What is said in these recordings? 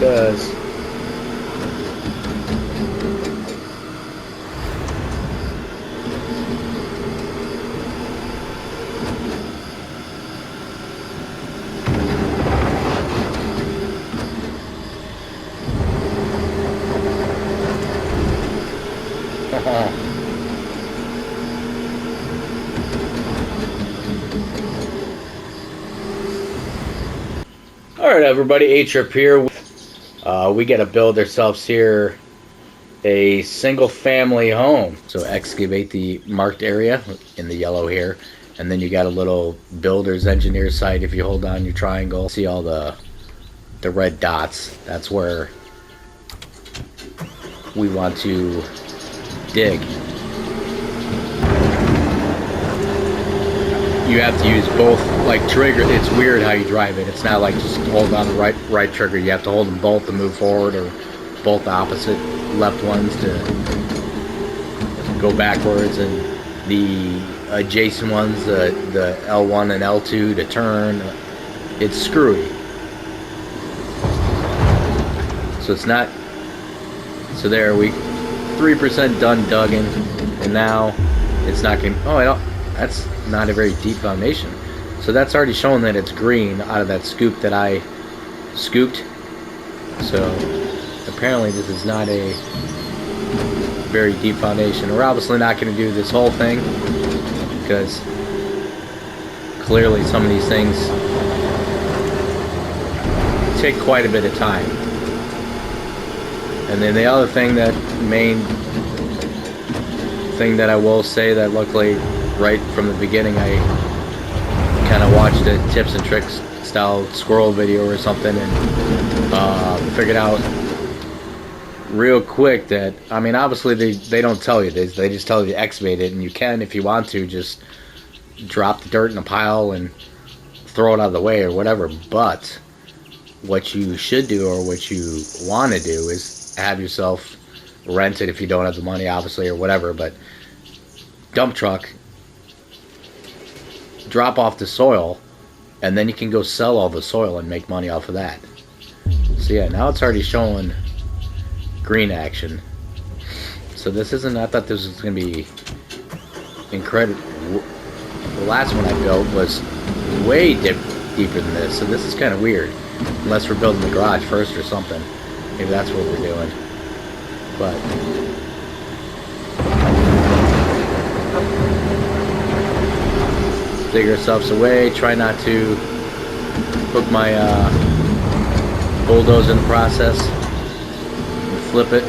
does. Alright everybody, A-Trip here. We gotta build ourselves here a single family home. So excavate the marked area in the yellow here, and then you got a little builder's engineer site. If you hold down your triangle, see all the red dots. That's where we want to dig. You have to use both, like trigger. It's weird how you drive it. It's not like just hold on the right trigger. You have to hold them both to move forward, or both opposite left ones to go backwards, and the adjacent ones, the L1 and L2 to turn. It's screwy. So it's not. So there we 3% done dugging, and now it's not going. Oh, I don't. That's not a very deep foundation. So that's already showing that it's green out of that scoop that I scooped. So apparently this is not a very deep foundation. We're obviously not going to do this whole thing, because clearly some of these things take quite a bit of time. And then the other thing, that main thing that I will say, that luckily right from the beginning I kind of watched a tips and tricks style squirrel video or something, and figured out real quick that, I mean, obviously they don't tell you this, they just tell you to excavate it, and you can, if you want to, just drop the dirt in a pile and throw it out of the way or whatever. But what you should do, or what you want to do, is have yourself rent it if you don't have the money, obviously, or whatever, but dump truck, drop off the soil, and then you can go sell all the soil and make money off of that. So yeah, now it's already showing green action. So this isn't, I thought this was going to be incredible. The last one I built was way deeper than this, so this is kind of weird. Unless we're building the garage first or something. Maybe that's what we're doing. But dig ourselves away. Try not to hook my bulldozer in the process. And flip it.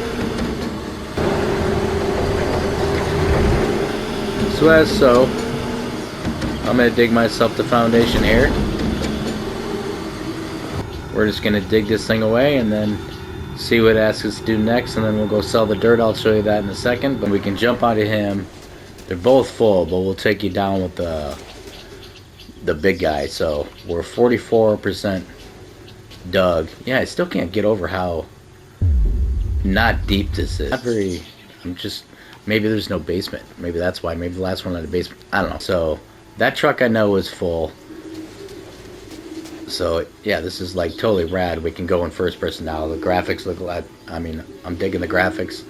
So as so, I'm going to dig myself the foundation here. We're just going to dig this thing away and then see what it asks us to do next, and then we'll go sell the dirt. I'll show you that in a second. But we can jump out of him. They're both full, but we'll take you down with the big guy. So we're 44% dug. Yeah, I still can't get over how not deep this is. Not very. I'm just, maybe there's no basement. Maybe that's why. Maybe the last one had a basement. I don't know. So that truck I know is full. So yeah, this is like totally rad. We can go in first person now. The graphics look like, I mean, I'm digging the graphics.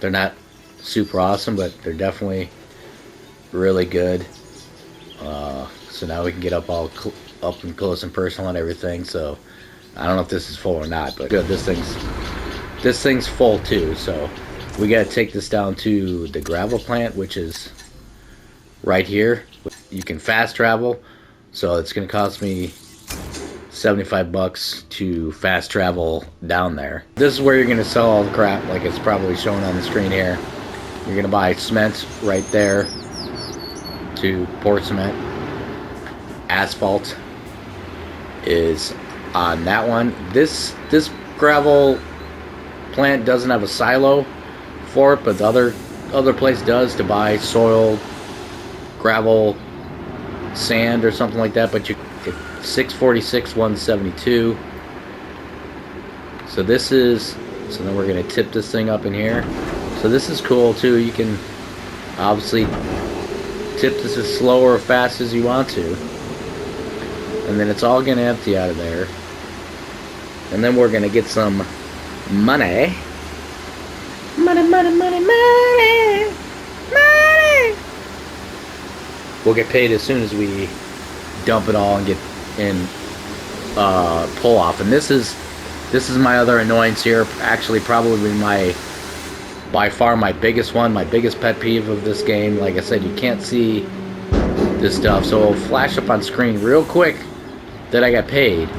They're not super awesome, but they're definitely really good. So now we can get up all up and close and personal and everything. So I don't know if this is full or not, but good. This thing's full too. So we got to take this down to the gravel plant, which is right here. You can fast travel, so it's going to cost me $75 to fast travel down there. This is where you're going to sell all the crap, like it's probably shown on the screen here. You're going to buy cement right there to pour cement. Asphalt is on that one. This gravel plant doesn't have a silo for it, but the other place does, to buy soil, gravel, sand, or something like that. But you, it's $646, $172. So this is, so then we're gonna tip this thing up in here. So this is cool too. You can obviously tip this as slow or fast as you want to, and then it's all gonna empty out of there. And then we're gonna get some money. Money, money, money, money, money. We'll get paid as soon as we dump it all and get in pull off. And this is my other annoyance here. Actually, probably by far my biggest one, my biggest pet peeve of this game. Like I said, you can't see this stuff, so it'll flash up on screen real quick that I got paid,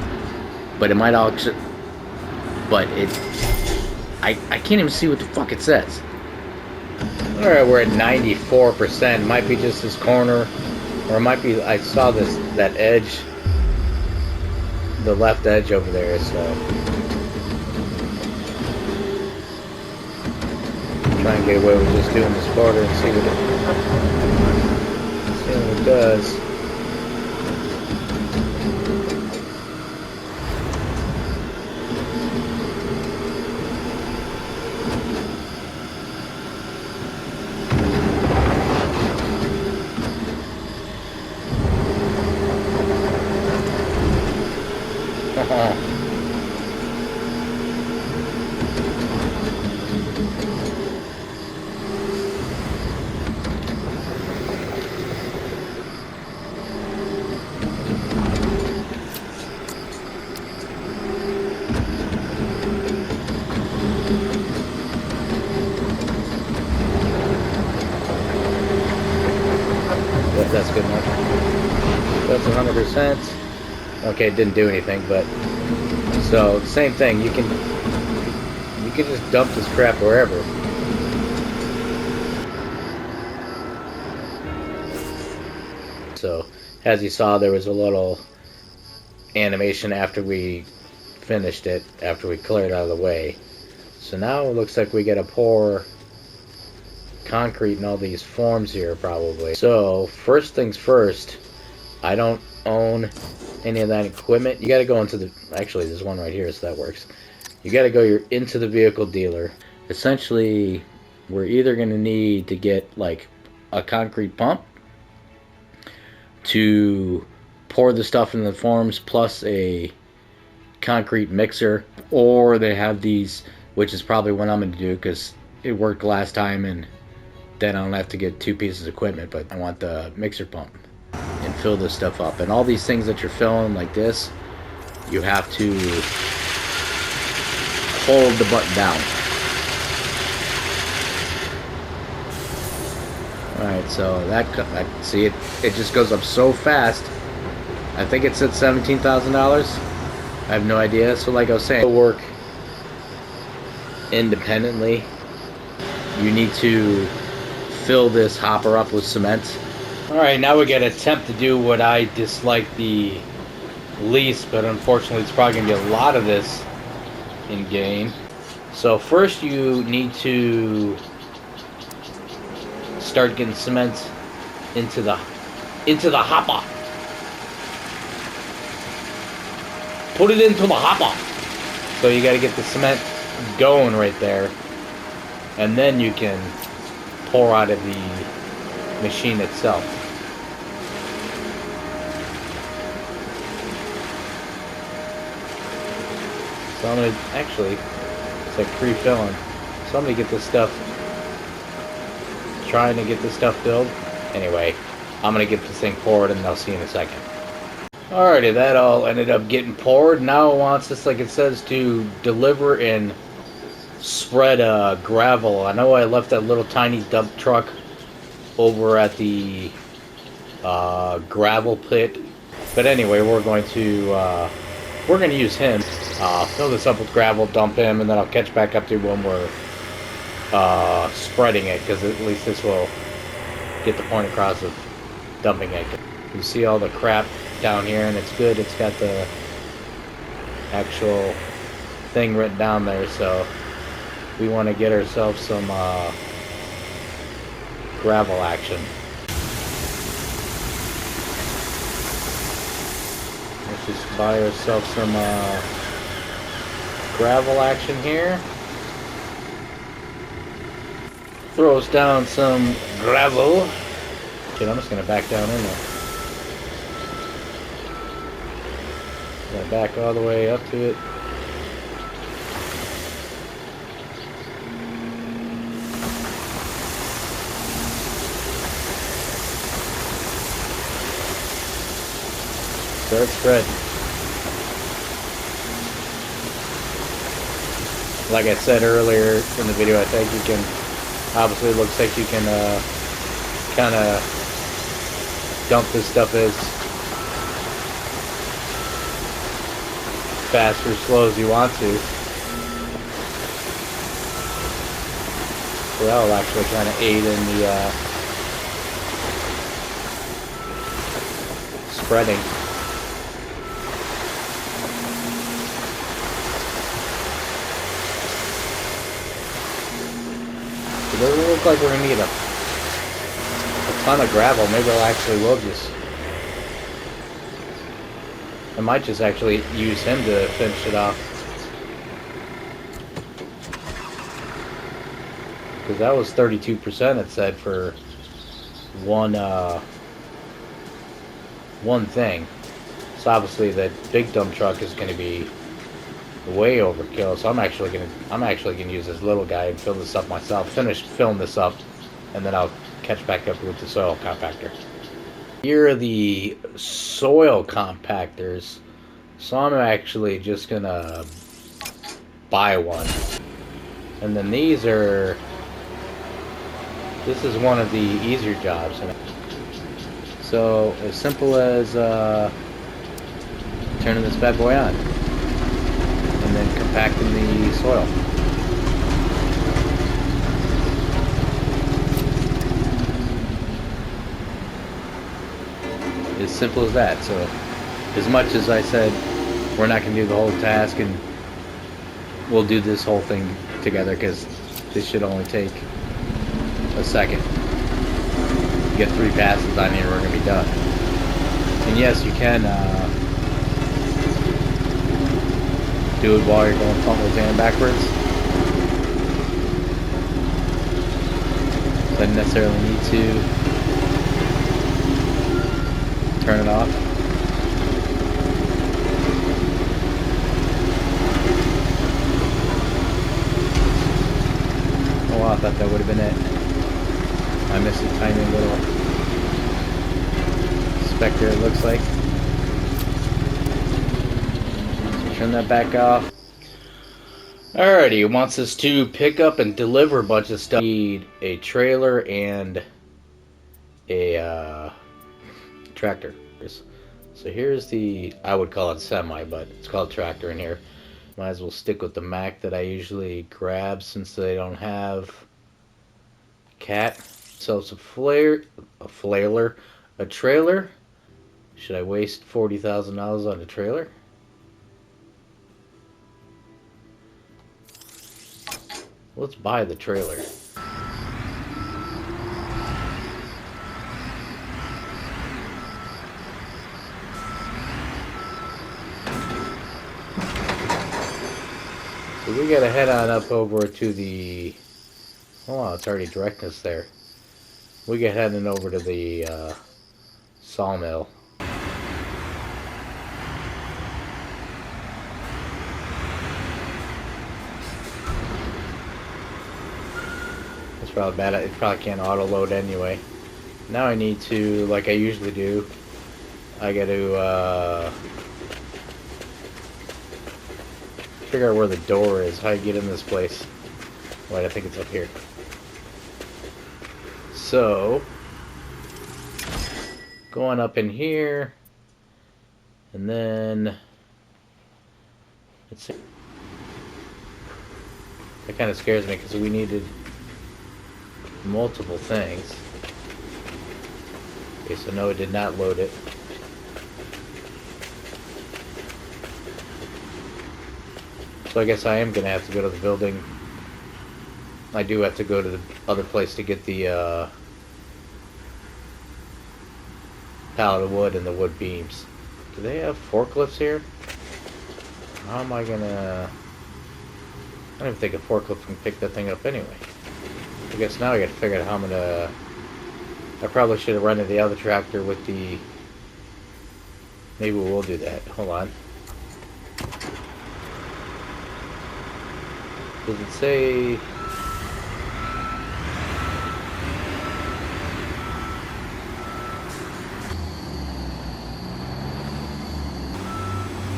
but it might also, I can't even see what the fuck it says. Alright, we're at 94%. Might be just this corner, or it might be, I saw that edge, the left edge over there, so try and get away with just doing this quarter and see what it does. That's good enough. That's 100%. Okay, it didn't do anything, but so same thing. You can just dump this crap wherever. So as you saw, there was a little animation after we finished it, after we cleared out of the way. So now it looks like we gotta pour concrete in all these forms here probably. So first things first, I don't own any of that equipment. You got to go into the, actually there's one right here, so that works. You got to go into the vehicle dealer. Essentially we're either going to need to get like a concrete pump to pour the stuff in the forms, plus a concrete mixer, or they have these, which is probably what I'm going to do because it worked last time, and then I don't have to get two pieces of equipment, but I want the mixer pump and fill this stuff up. And all these things that you're filling like this, you have to hold the button down. Alright, so that see, it just goes up so fast. I think it's at $17,000. I have no idea. So like I was saying, it'll work independently. You need to fill this hopper up with cement. Alright, now we gotta attempt to do what I dislike the least, but unfortunately it's probably gonna be a lot of this in game. So first you need to start getting cement into the hopper. Put it into the hopper. So you gotta get the cement going right there, and then you can pour out of the machine itself. So I'm gonna, actually, it's like pre-filling. So I'm gonna get this stuff, trying to get this stuff filled. Anyway, I'm gonna get this thing poured and I'll see you in a second. Alrighty, that all ended up getting poured. Now it wants us, like it says, to deliver and spread gravel. I know I left that little tiny dump truck over at the gravel pit, but anyway, we're going to use him. Fill this up with gravel, dump him, and then I'll catch back up to when we're spreading it, because at least this will get the point across of dumping it. You see all the crap down here, and it's good. It's got the actual thing written down there, so we want to get ourselves some gravel action. Let's just buy ourselves some gravel action here. Throw us down some gravel. Okay, I'm just going to back down in there. Gonna back all the way up to it. Start spreading. Like I said earlier in the video, I think you can, obviously it looks like you can kind of dump this stuff as fast or slow as you want to. So that will actually kind of aid in the spreading. It doesn't look like we're going to need a ton of gravel. Maybe I'll actually will just... I might just actually use him to finish it off. Because that was 32% it said for one thing. So obviously that big dump truck is going to be way overkill. So I'm actually gonna use this little guy and fill this up myself. Finish filling this up, and then I'll catch back up with the soil compactor. Here are the soil compactors. So I'm actually just gonna buy one. And then these are... This is one of the easier jobs. So as simple as turning this bad boy on. And then compacting the soil. As simple as that. So as much as I said we're not going to do the whole task, and we'll do this whole thing together, because this should only take a second. Get 3 passes on here, we're going to be done. And yes, you can do it while you're going frontwards and backwards. Doesn't necessarily need to turn it off. Oh wow, I thought that would have been it. I missed a tiny little speck there, it looks like. Turn that back off. Alrighty, it wants us to pick up and deliver a bunch of stuff. We need a trailer and a tractor. So here's the, I would call it semi, but it's called tractor in here. Might as well stick with the Mack that I usually grab, since they don't have cat. So it's a trailer. Should I waste $40,000 on a trailer? Let's buy the trailer. So we gotta head on up over to the... Oh wow, it's already directing us there. We get heading over to the sawmill. It's probably bad. It probably can't auto load anyway. Now I need to, like I usually do, I got to figure out where the door is. How you get in this place? Wait, I think it's up here. So, going up in here, and then let's see. That kind of scares me, because we needed multiple things. Okay, so no, it did not load it. So I guess I am going to have to go to the building. I do have to go to the other place to get the pallet of wood and the wood beams. Do they have forklifts here? How am I going to... I don't even think a forklift can pick that thing up anyway. I guess now I got to figure out how I'm going to... I probably should have rented the other tractor with the... Maybe we'll do that. Hold on. Does it say...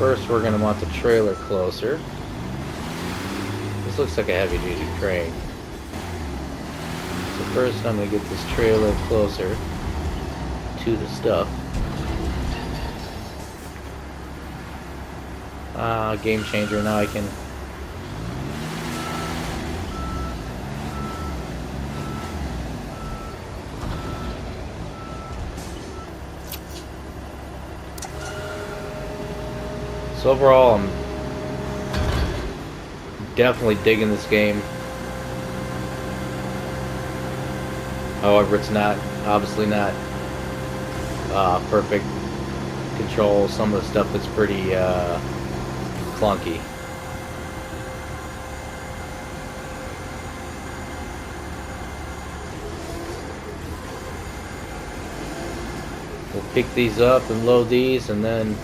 first we're going to want the trailer closer. This looks like a heavy-duty crane. So first I'm going to get this trailer closer to the stuff. Game changer, now I can... So overall, I'm definitely digging this game. However, it's not, obviously not perfect control. Some of the stuff that's pretty clunky. We'll pick these up and load these, and then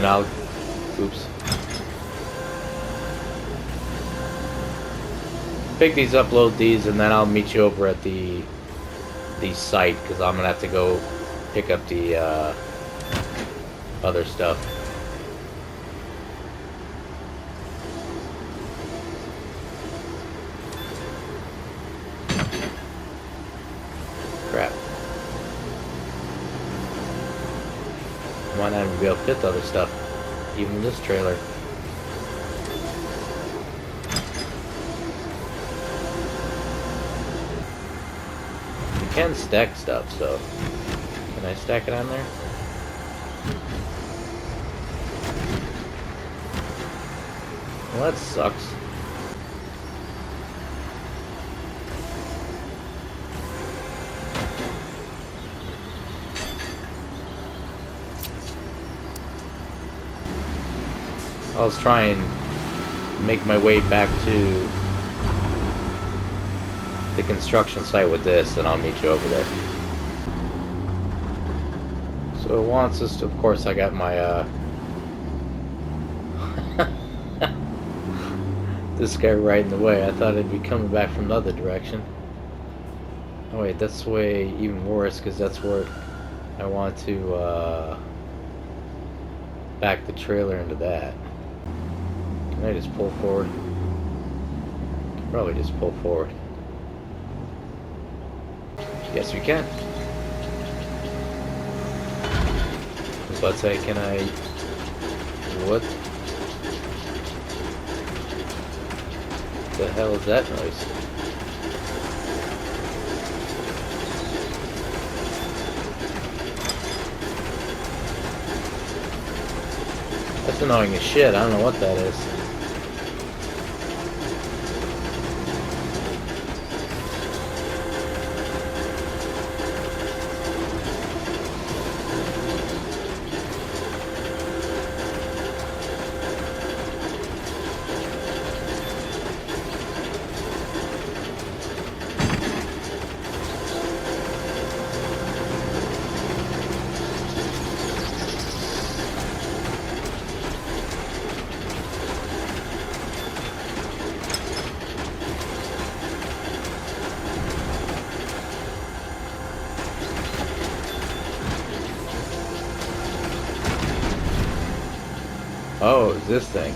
I'll, oops. Pick these up, load these, and then I'll meet you over at the site, because I'm gonna have to go pick up the other stuff. Crap. Might not even be able to fit the other stuff, even this trailer. You can stack stuff, so can I stack it on there? Well, that sucks. I'll try and make my way back to the construction site with this, and I'll meet you over there. So it wants us to, of course, I got my this guy right in the way. I thought it'd be coming back from the other direction. Oh wait, that's way even worse, because that's where I want to back the trailer into that. Can I just pull forward? Probably just pull forward. Yes, we can. I was about to say, can I... What the hell is that noise? That's annoying as shit. I don't know what that is. Oh, it's this thing.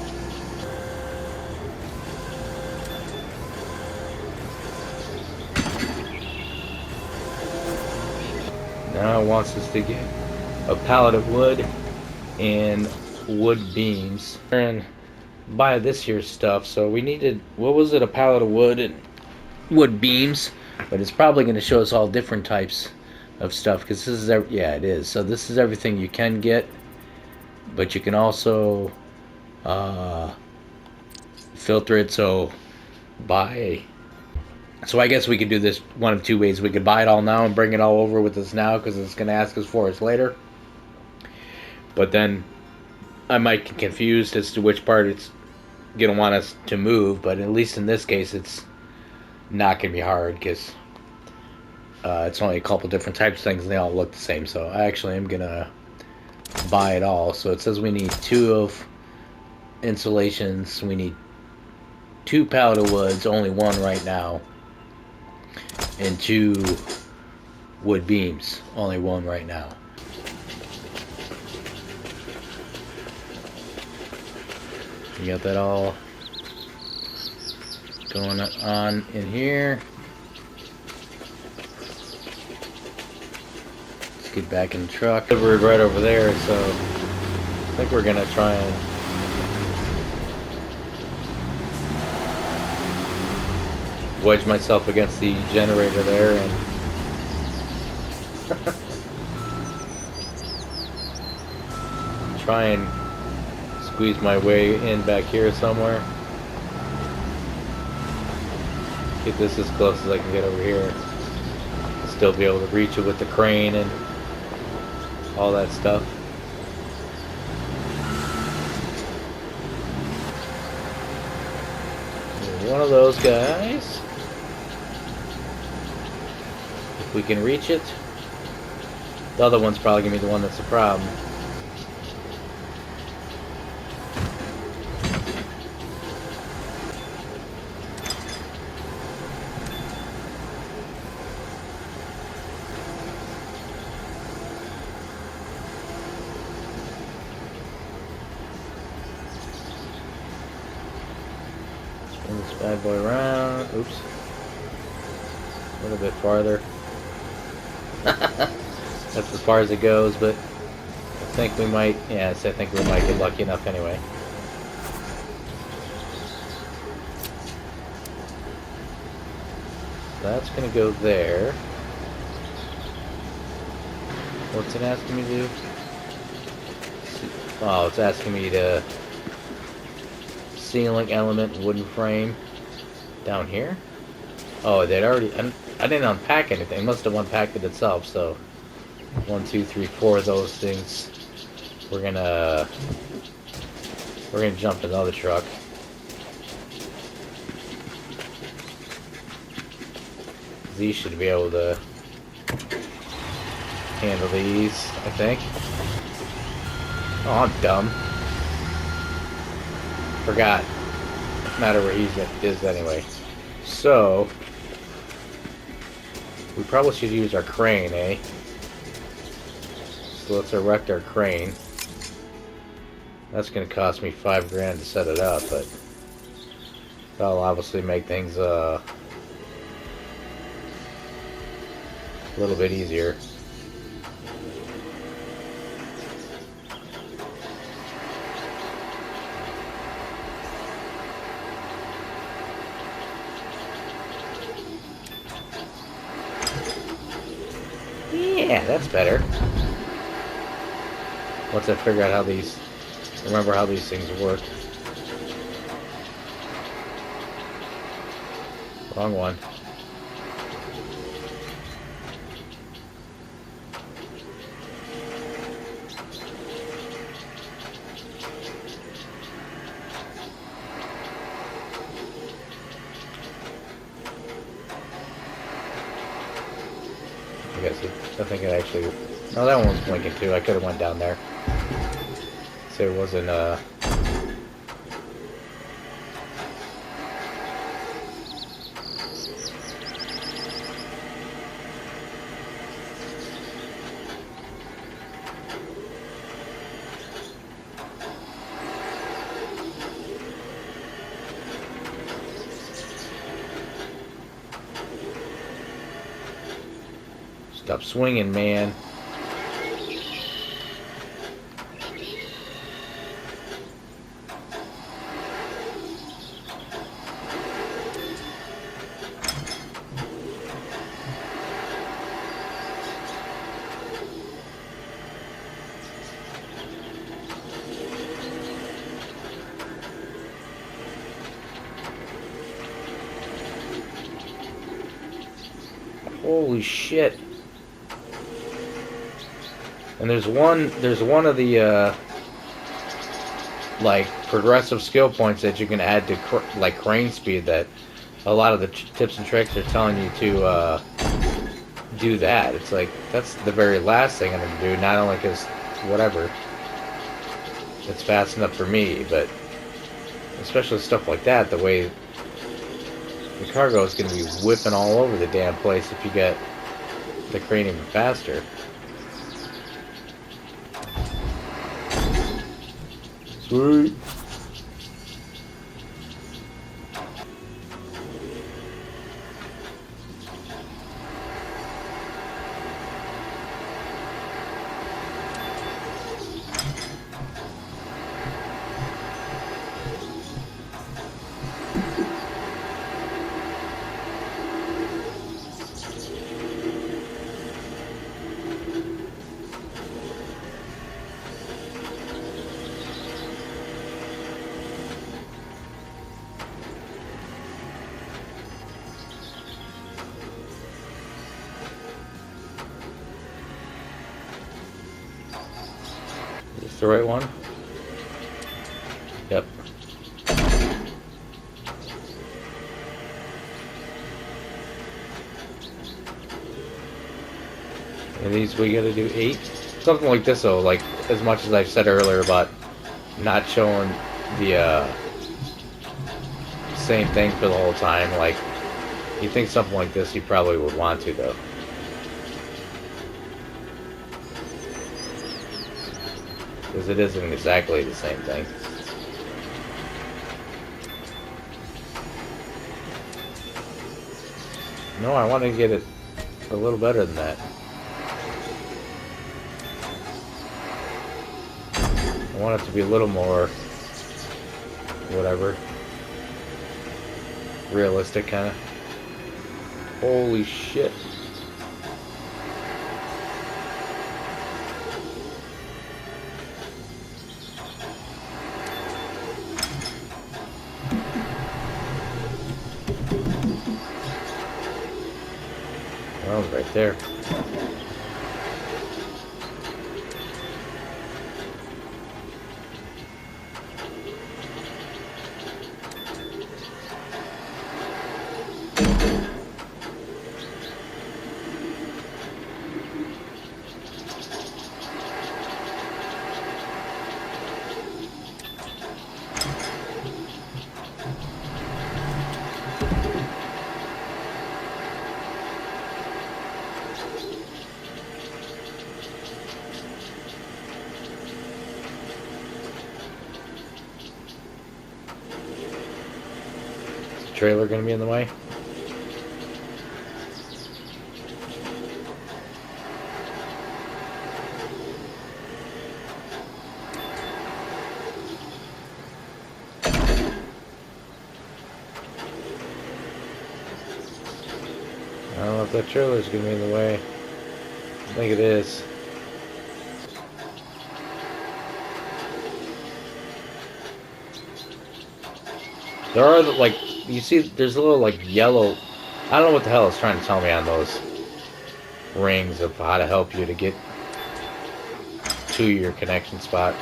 Now it wants us to get a pallet of wood and wood beams. And buy this here stuff, so we needed, what was it, a pallet of wood and wood beams? But it's probably going to show us all different types of stuff, because this is, yeah, it is. So this is everything you can get, but you can also filter it, so buy. So I guess we could do this one of two ways. We could buy it all now and bring it all over with us now, because it's going to ask us for us later. But then I might get confused as to which part it's going to want us to move, but at least in this case it's not going to be hard, because it's only a couple different types of things and they all look the same. So I actually am going to buy it all. So it says we need 2 of insulations, we need 2 pallet of woods, only 1 right now, and 2 wood beams. Only 1 right now. You got that all going on in here. Let's get back in the truck. We're right over there, so I think we're gonna try and wedge myself against the generator there and try and squeeze my way in back here somewhere. Get this as close as I can get over here. Still be able to reach it with the crane and all that stuff. One of those guys. If we can reach it. The other one's probably going to be the one that's the problem. Bring this bad boy around. Oops. A little bit farther. That's as far as it goes, but I think we might, yes, I think we might get lucky enough anyway. That's going to go there. What's it asking me to do? Oh, it's asking me to ceiling element wooden frame down here. Oh, they'd already, I didn't unpack anything. It must have unpacked it itself. So 1, 2, 3, 4 of those things. We're gonna jump in another truck. These should be able to handle these, I think. Oh, I'm dumb. Forgot. Doesn't matter where he is anyway. So we probably should use our crane, eh? So let's erect our crane. That's going to cost me $5 grand to set it up, but that'll obviously make things a little bit easier. Yeah, that's better. Once I figure out how these, remember how these things work. Wrong one. I guess I think it actually. No, that one was blinking too. I could have went down there. So it wasn't. Stop swinging, man. Holy shit. And there's one of the like progressive skill points that you can add to like crane speed that a lot of the tips and tricks are telling you to do that. It's like that's the very last thing I'm gonna do, not only because whatever, it's fast enough for me, but especially stuff like that, the way The cargo is going to be whipping all over the damn place if you get the crane even faster. Sweet. Is this the right one? Yep. And these we gotta do 8? Something like this though, like as much as I said earlier about not showing the same thing for the whole time, like you think something like this you probably would want to though. Because it isn't exactly the same thing. No, I want to get it a little better than that. I want it to be a little more, whatever, realistic kind of. Holy shit. That was right there. Trailer gonna be in the way? I don't know if that trailer's gonna be in the way. I think it is. There are, like, you see, there's a little, like, yellow... I don't know what the hell it's trying to tell me on those rings of how to help you to get to your connection spot.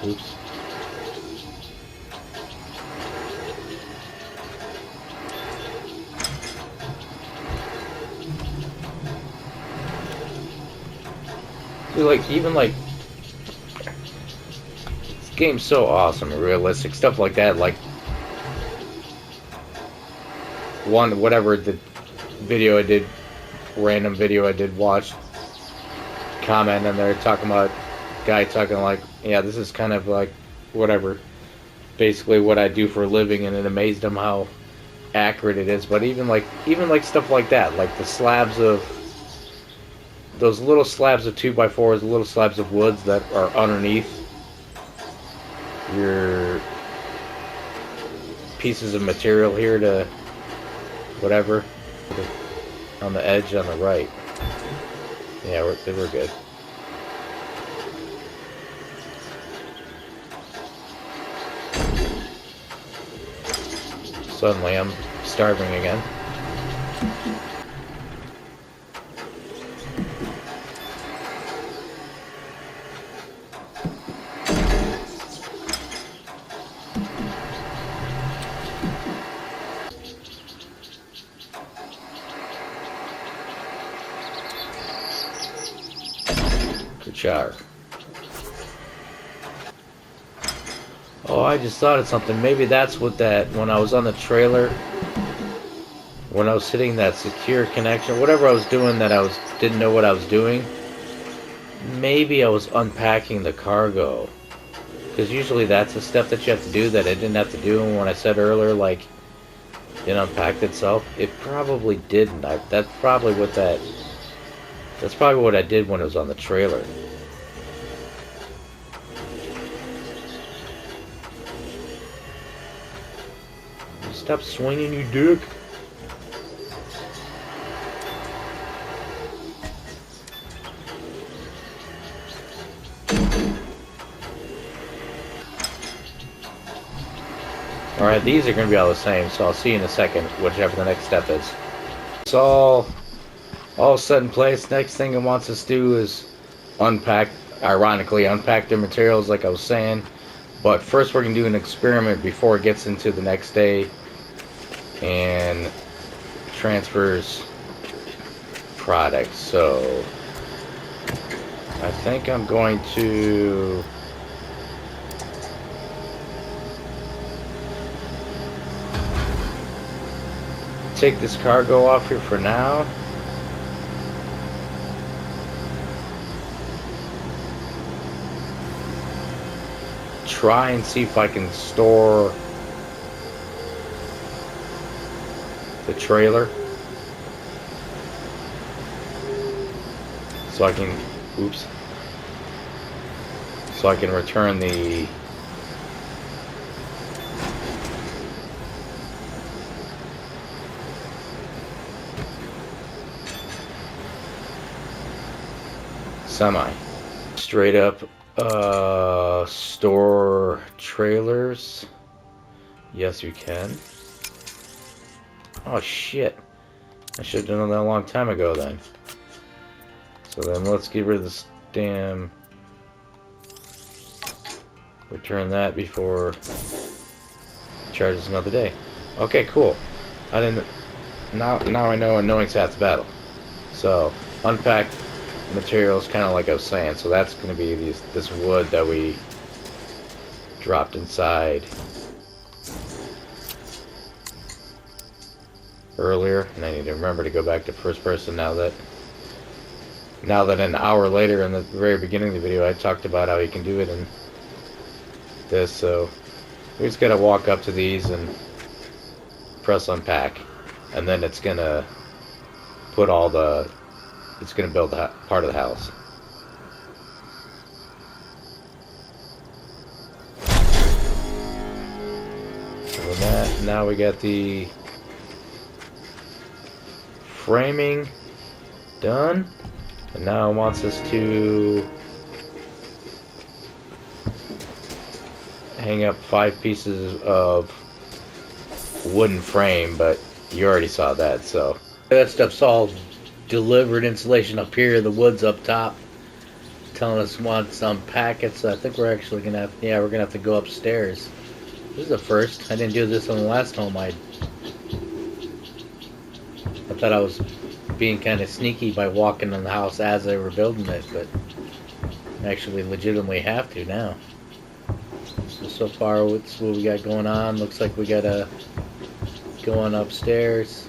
Oops. See, like, even like, this game's so awesome and realistic, stuff like that, like, whatever the video I did, random video I did watch, comment and they're talking about, guy talking like, yeah, this is kind of like, whatever, basically what I do for a living, and it amazed him how accurate it is. But even like stuff like that, like the slabs of, those little slabs of 2x4s, little slabs of woods that are underneath your pieces of material here to whatever, on the edge on the right. Yeah, we're good. Suddenly I'm starving again. Kachar. Oh, I just thought of something. Maybe that's what that, when I was on the trailer, when I was hitting that secure connection, whatever I was doing that didn't know what I was doing, maybe I was unpacking the cargo. Because usually that's a step that you have to do that I didn't have to do. And when I said earlier, like, it unpacked itself, it probably didn't. That's probably what I did when it was on the trailer. Stop swinging, you dick. Alright, these are going to be all the same, so I'll see you in a second, whichever the next step is. It's all set in place. Next thing it wants us to do is unpack the materials like I was saying. But first we're going to do an experiment before it gets into the next day and transfers products. So I think I'm going to take this cargo off here for now. Try and see if I can store the trailer so I can return the semi. Straight up store trailers. Yes, you can. Oh shit, I should have done that a long time ago then. So then let's get rid of this damn, return that before it charges another day. Okay, cool. I didn't, now I know annoying's half the battle. So unpack materials, kind of like I was saying. So that's going to be this wood that we dropped inside earlier, and I need to remember to go back to first person now that an hour later, in the very beginning of the video, I talked about how you can do it in this. So we just gotta walk up to these and press unpack, and then it's gonna put it's gonna build part of the house. So with that, now we got the framing done, and now it wants us to hang up 5 pieces of wooden frame, but you already saw that. So that stuff's all delivered. Insulation up here, the wood's up top, telling us wants some packets. So I think we're actually gonna have, we're gonna have to go upstairs. This is the first. I didn't do this on the last home. I thought I was being kind of sneaky by walking in the house as they were building it, but I actually legitimately have to now. So far, what's what we got going on? Looks like we gotta go on upstairs,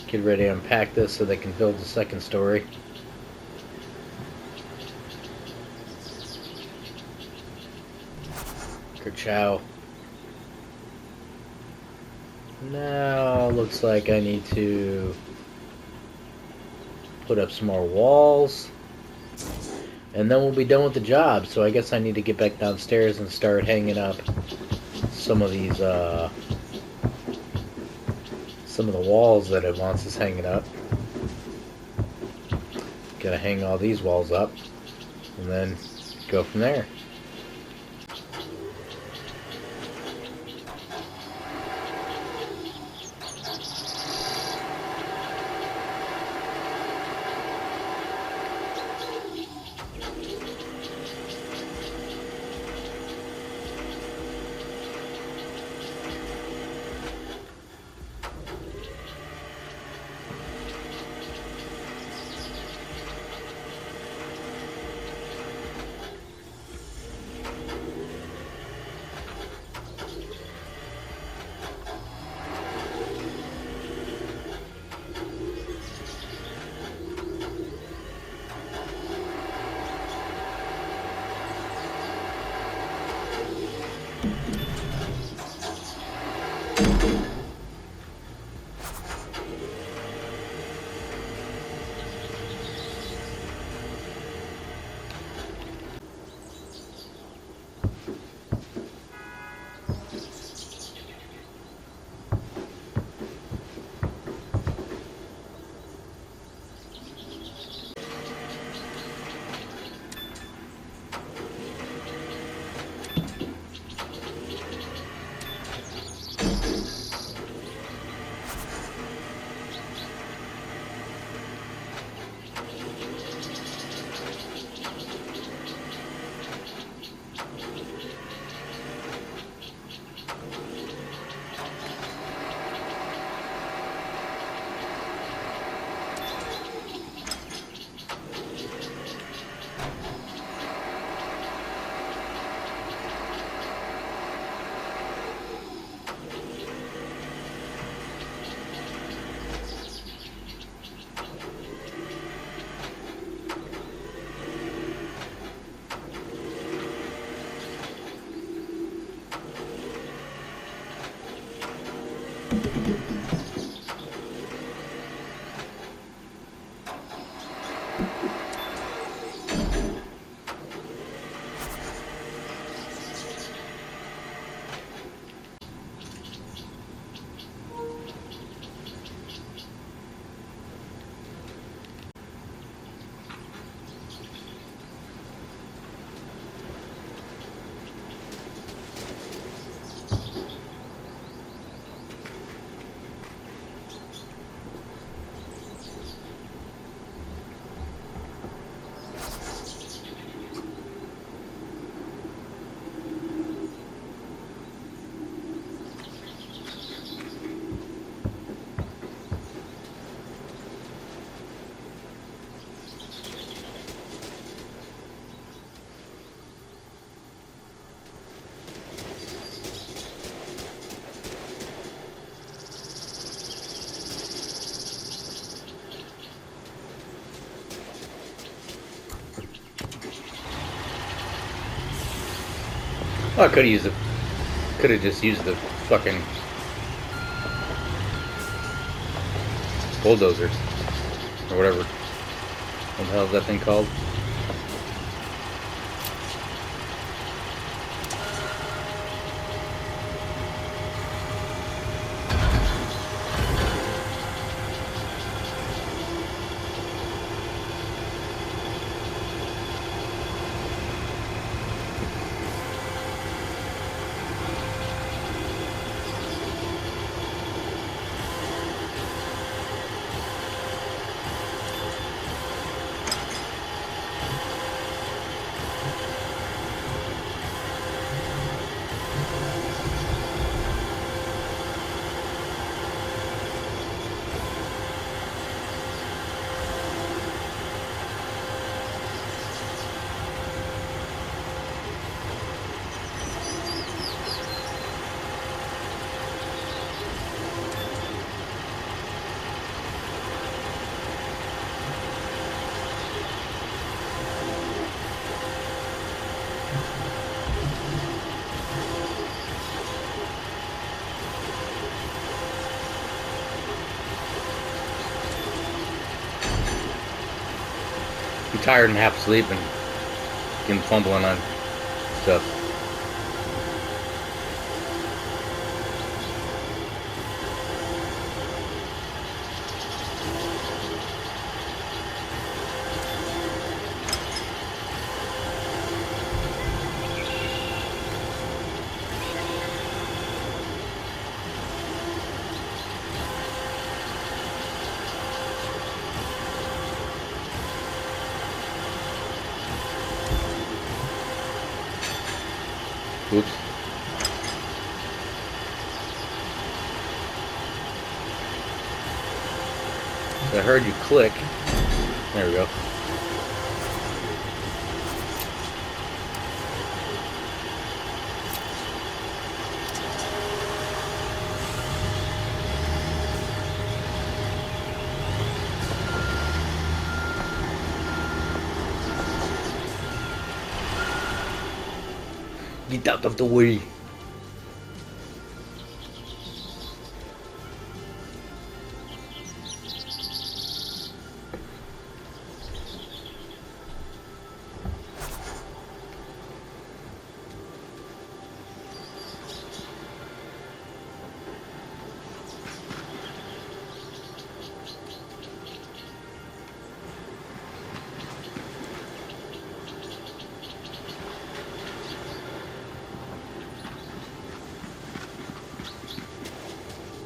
get ready to unpack this so they can build the second story. Kerchow. Now looks like I need to put up some more walls, and then we'll be done with the job. So I guess I need to get back downstairs and start hanging up some of these some of the walls that it wants us hanging up. Gotta hang all these walls up and then go from there. Oh, I could have used the. Could have just used the fucking bulldozer or whatever. What the hell is that thing called? I'm tired and half asleep and getting fumbling on stuff. Oops. I heard you click. There we go. Get out of the way.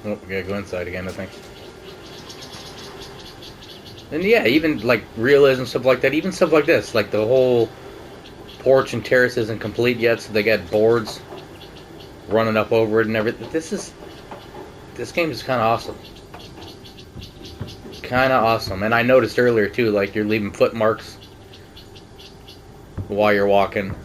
Oh, we gotta go inside again, I think. And yeah, even like realism, stuff like that, even stuff like this, like the whole porch and terrace isn't complete yet, so they got boards running up over it and everything. This game is kind of awesome. Kind of awesome. And I noticed earlier too, like you're leaving footmarks while you're walking.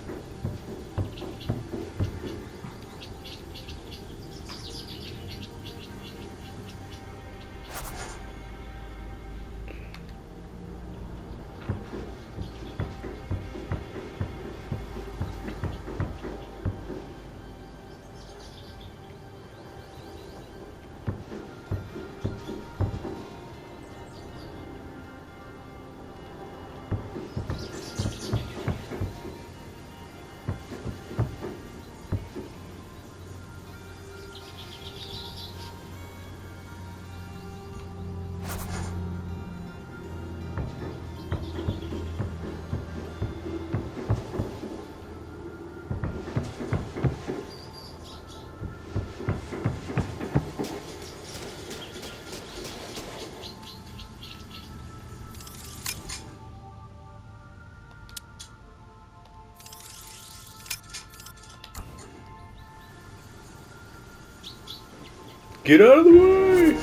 Get out of the way!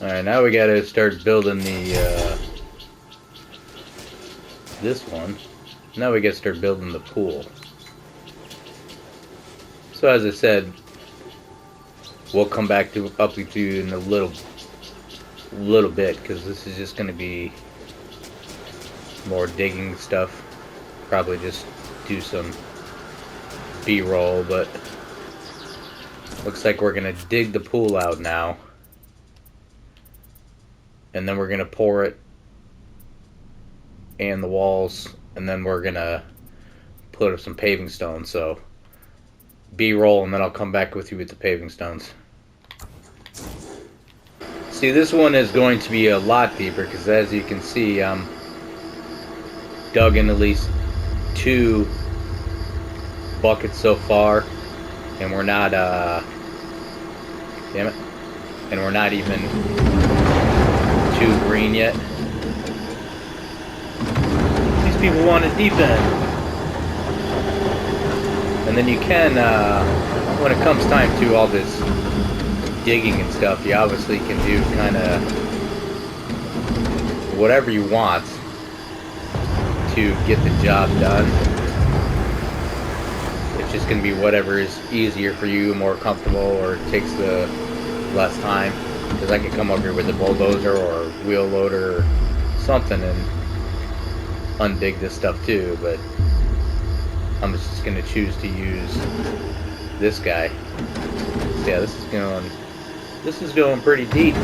Alright, now we gotta start building the, this one. Now we gotta start building the pool. So as I said, we'll come back to up with you in a little bit, because this is just gonna be more digging stuff. Probably just do some B-roll, but looks like we're gonna dig the pool out now, and then we're gonna pour it and the walls, and then we're gonna put up some paving stones. So B-roll, and then I'll come back with you with the paving stones. See, this one is going to be a lot deeper because, as you can see, I'm dug in at least 2 buckets so far, and we're not damn it, and we're not even too green yet. These people want a deep end. And then you can, when it comes time to all this digging and stuff, you obviously can do kind of whatever you want to get the job done. It's just going to be whatever is easier for you, more comfortable, or takes the less time. Because I could come up here with a bulldozer or a wheel loader or something and undig this stuff too, but I'm just going to choose to use this guy. So yeah, this is going pretty deep.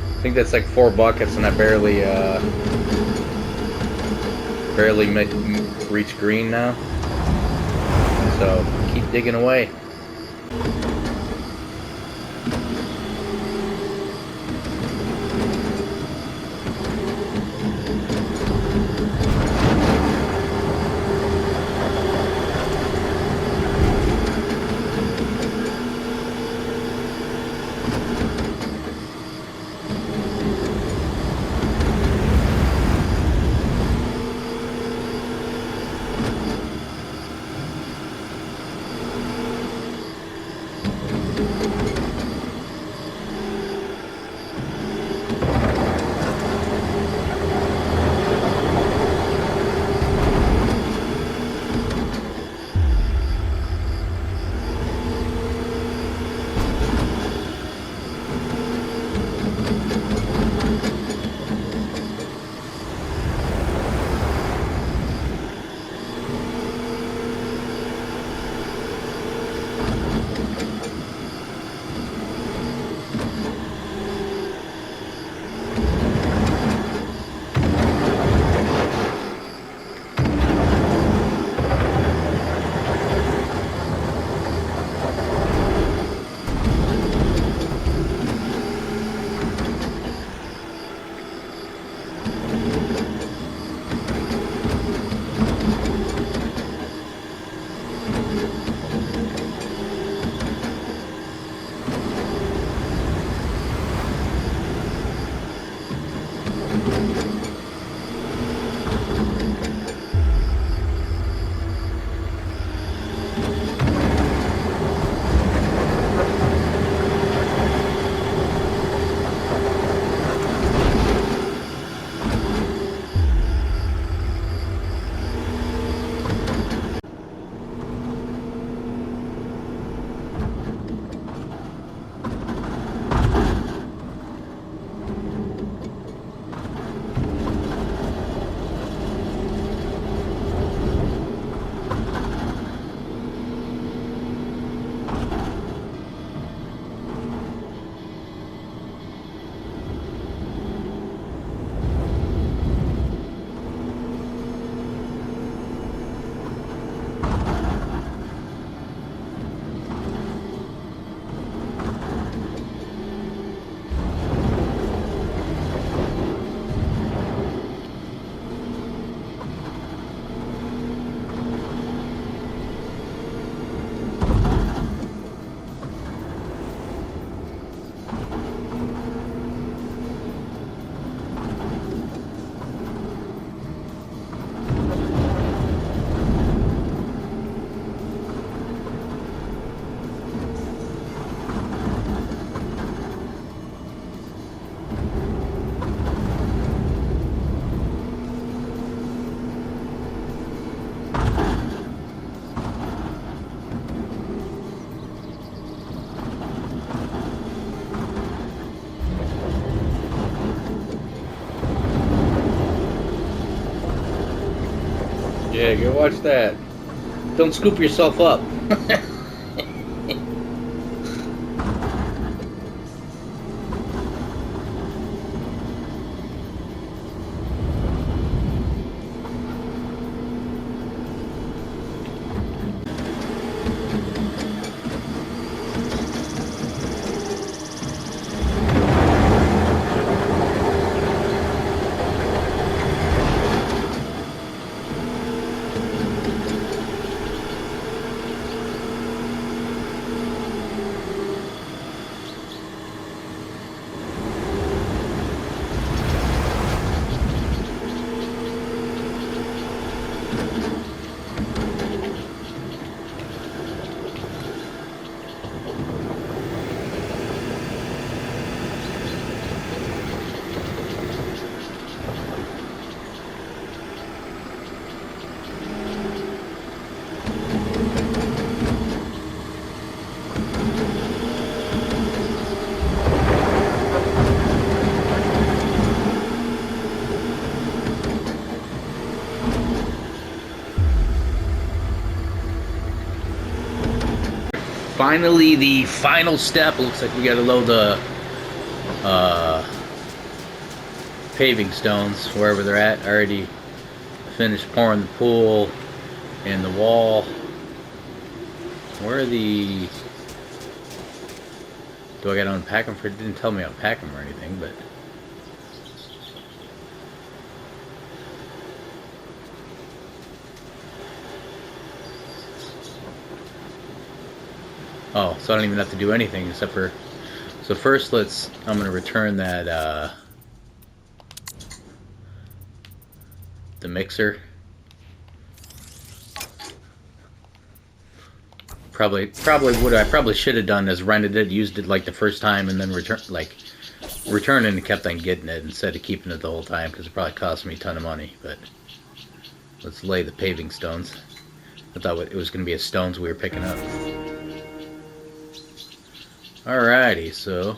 I think that's like 4 buckets, and I barely reach green now. So keep digging away. Yeah, go watch that. Don't scoop yourself up. Finally, the final step. Looks like we got to load the paving stones wherever they're at. I already finished pouring the pool and the wall. Where are the... Do I got to unpack them? It didn't tell me to unpack them or anything, but... Oh, so I don't even have to do anything except for... So first I'm going to return that, the mixer. Probably what I probably should have done is rented it, used it like the first time, and then returned it and kept on getting it instead of keeping it the whole time, because it probably cost me a ton of money. But let's lay the paving stones. I thought it was going to be a stones we were picking up. Alrighty, so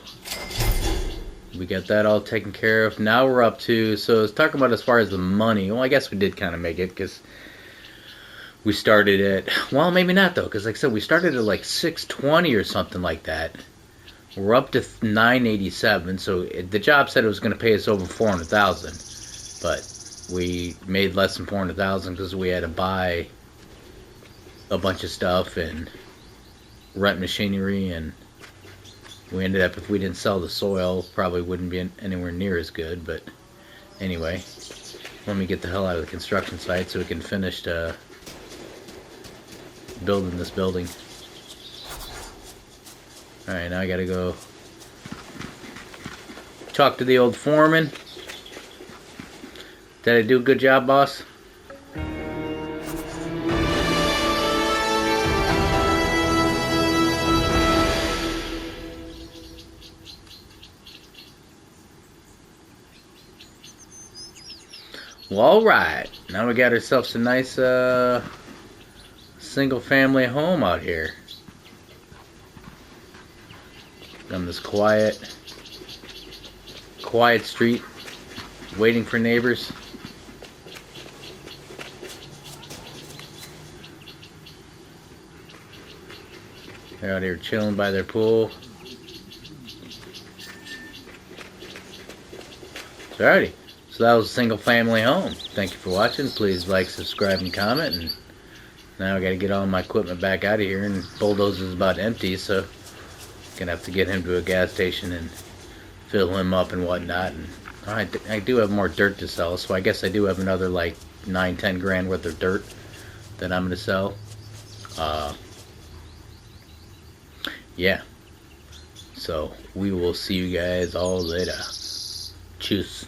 we got that all taken care of. Now we're up to, so let's talk about as far as the money. Well, I guess we did kind of make it, because we started at, well, maybe not though, because like I said, we started at like 620 or something like that. We're up to 987, so the job said it was going to pay us over 400,000, but we made less than 400,000 because we had to buy a bunch of stuff and rent machinery, and we ended up, if we didn't sell the soil, probably wouldn't be anywhere near as good. But anyway, let me get the hell out of the construction site so we can finish building this building. Alright, now I gotta go talk to the old foreman. Did I do a good job, boss? Well, alright. Now we got ourselves a nice single family home out here. On this quiet street, waiting for neighbors. They're out here chilling by their pool. Alrighty. So that was a single family home. Thank you for watching. Please like, subscribe, and comment. And now I gotta get all my equipment back out of here, and Bulldoze is about empty, so gonna have to get him to a gas station and fill him up and whatnot. And I do have more dirt to sell, so I guess I do have another like 9-10 grand worth of dirt that I'm gonna sell. Yeah. So we will see you guys all later. Tschüss.